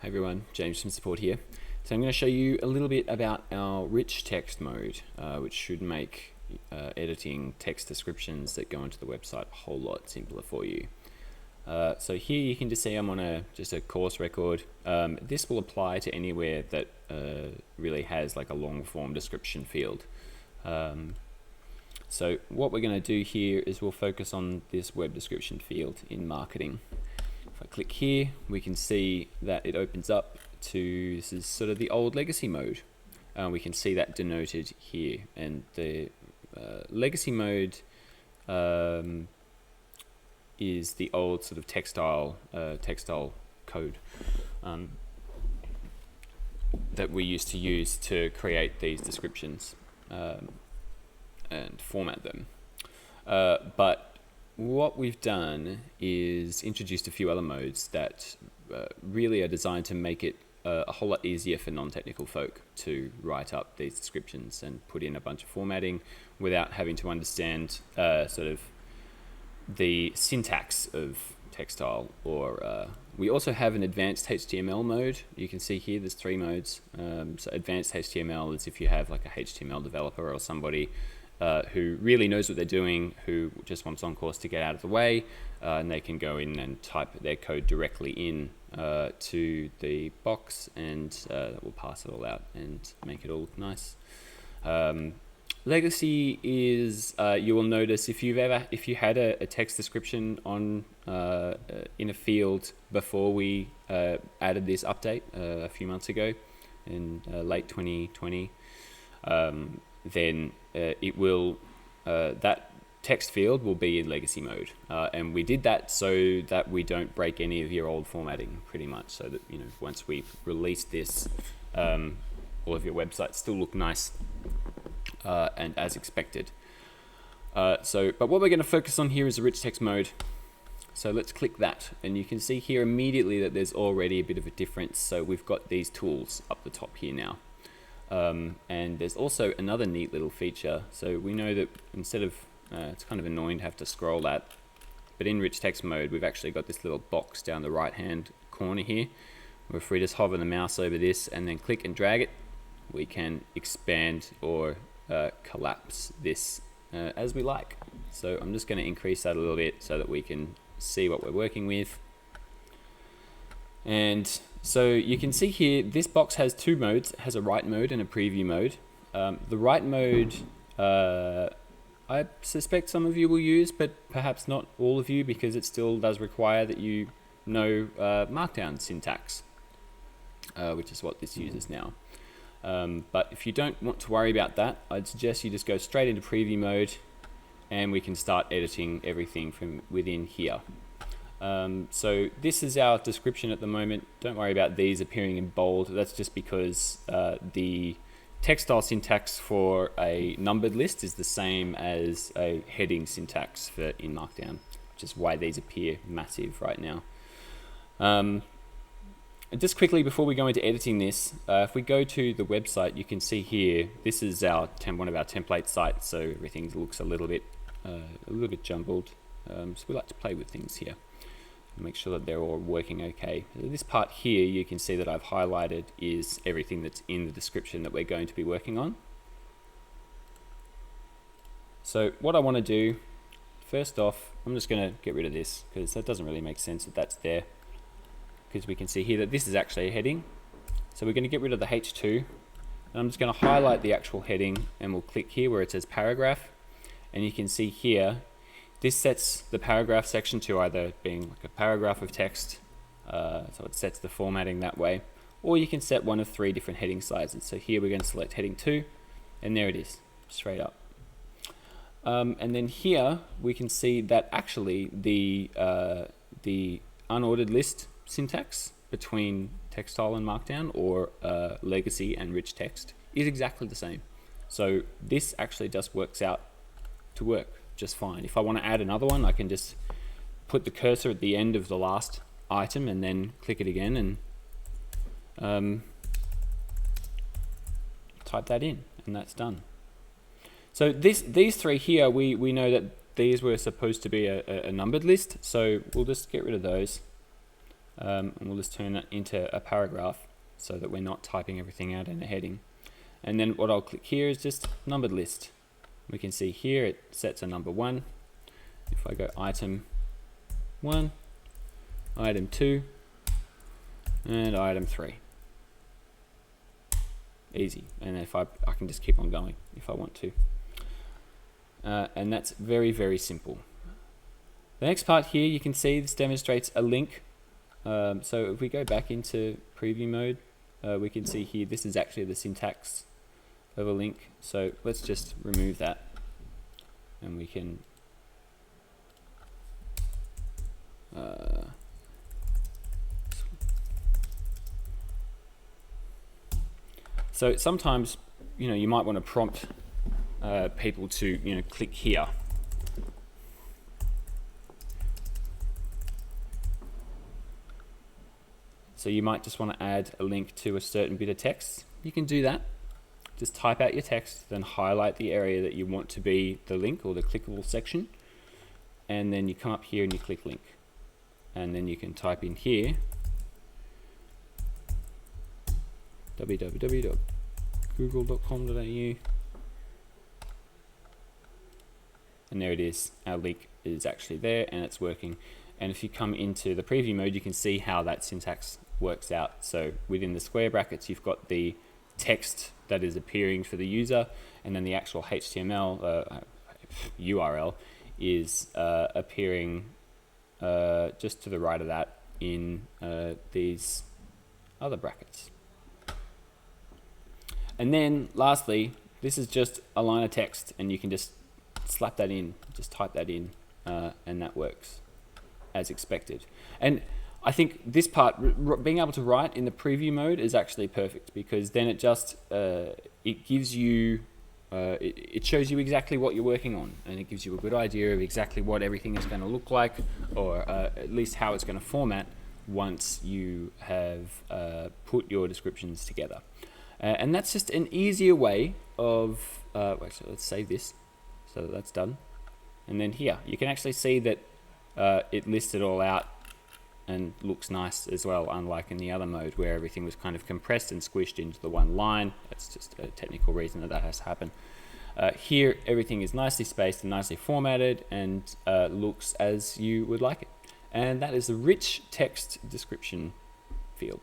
Hey everyone, James from Support here. So I'm going to show you a little bit about our rich text mode, which should make editing text descriptions that go into the website a whole lot simpler for you. So here you can just see I'm on just a course record. This will apply to anywhere that really has like a long form description field. So what we're going to do here is we'll focus on this web description field in marketing. If I click here, we can see that it opens up to, this is sort of the old legacy mode. We can see that denoted here, and the legacy mode is the old sort of textile code that we used to use to create these descriptions and format them. But what we've done is introduced a few other modes that really are designed to make it a whole lot easier for non-technical folk to write up these descriptions and put in a bunch of formatting without having to understand sort of the syntax of textile. Or we also have an advanced HTML mode. You can see here there's 3 modes. So advanced HTML is if you have like a HTML developer or somebody who really knows what they're doing, who just wants onCourse to get out of the way, and they can go in and type their code directly in to the box, and that will pass it all out and make it all look nice. Legacy is you will notice if you had a text description on in a field before we added this update a few months ago in late 2020. Then it will that text field will be in legacy mode, and we did that so that we don't break any of your old formatting, pretty much, so that once we release this, all of your websites still look nice and as expected. But what we're going to focus on here is the rich text mode. So let's click that, and you can see here immediately that there's already a bit of a difference. So we've got these tools up the top here now. And there's also another neat little feature. So we know that instead of, it's kind of annoying to have to scroll that, but in rich text mode, we've actually got this little box down the right hand corner here, where if we just hover the mouse over this and then click and drag it, we can expand or collapse this as we like. So I'm just going to increase that a little bit so that we can see what we're working with. And so you can see here, this box has 2 modes. It has a write mode and a preview mode. The write mode, I suspect some of you will use, but perhaps not all of you, because it still does require that you know Markdown syntax, which is what this uses now. But if you don't want to worry about that, I'd suggest you just go straight into preview mode, and we can start editing everything from within here. So this is our description at the moment. Don't worry about these appearing in bold. That's just because the textile syntax for a numbered list is the same as a heading syntax for in Markdown, which is why these appear massive right now. Just quickly before we go into editing this, if we go to the website, you can see here, this is our one of our template sites, so everything looks a little bit jumbled. So we like to play with things here. Make sure that they're all working okay. This part here, you can see that I've highlighted is everything that's in the description that we're going to be working on. So what I want to do, first off, I'm just going to get rid of this because that doesn't really make sense that that's there, because we can see here that this is actually a heading. So we're going to get rid of the H2, and I'm just going to highlight the actual heading, and we'll click here where it says paragraph, and you can see here this sets the paragraph section to either being like a paragraph of text, so it sets the formatting that way, or you can set one of 3 different heading sizes. So here we're going to select heading 2, and there it is, straight up. And then here we can see that actually the unordered list syntax between textile and Markdown, or legacy and rich text, is exactly the same. So this actually just works out to work just fine. If I want to add another one, I can just put the cursor at the end of the last item and then click it again and type that in, and that's done. So these 3 here, we know that these were supposed to be a numbered list, so we'll just get rid of those. And we'll just turn that into a paragraph so that we're not typing everything out in a heading. And then what I'll click here is just numbered list. We can see here it sets a number 1. If I go item 1, item 2, and item 3. Easy. And if I can just keep on going if I want to. And that's very, very simple. The next part here, you can see this demonstrates a link. So if we go back into preview mode, we can see here this is actually the syntax of a link. So let's just remove that, and we can so sometimes you might want to prompt people to click here. So you might just want to add a link to a certain bit of text. You can do that. Just type out your text, then highlight the area that you want to be the link or the clickable section, and then you come up here and you click link, and then you can type in here www.google.com.au, and there it is. Our link is actually there and it's working. And if you come into the preview mode, you can see how that syntax works out. So within the square brackets, you've got the text that is appearing for the user, and then the actual HTML URL is appearing just to the right of that in these other brackets. And then lastly, this is just a line of text, and you can just slap that in, just type that in, and that works as expected. And I think this part, being able to write in the preview mode, is actually perfect, because then it just it gives you it shows you exactly what you're working on, and it gives you a good idea of exactly what everything is going to look like, or at least how it's going to format once you have put your descriptions together. And that's just an easier way of actually, let's save this so that that's done. And then here you can actually see that it lists it all out and looks nice as well, unlike in the other mode where everything was kind of compressed and squished into the one line. That's just a technical reason that has to happen. Here everything is nicely spaced and nicely formatted and looks as you would like it. And that is the rich text description field.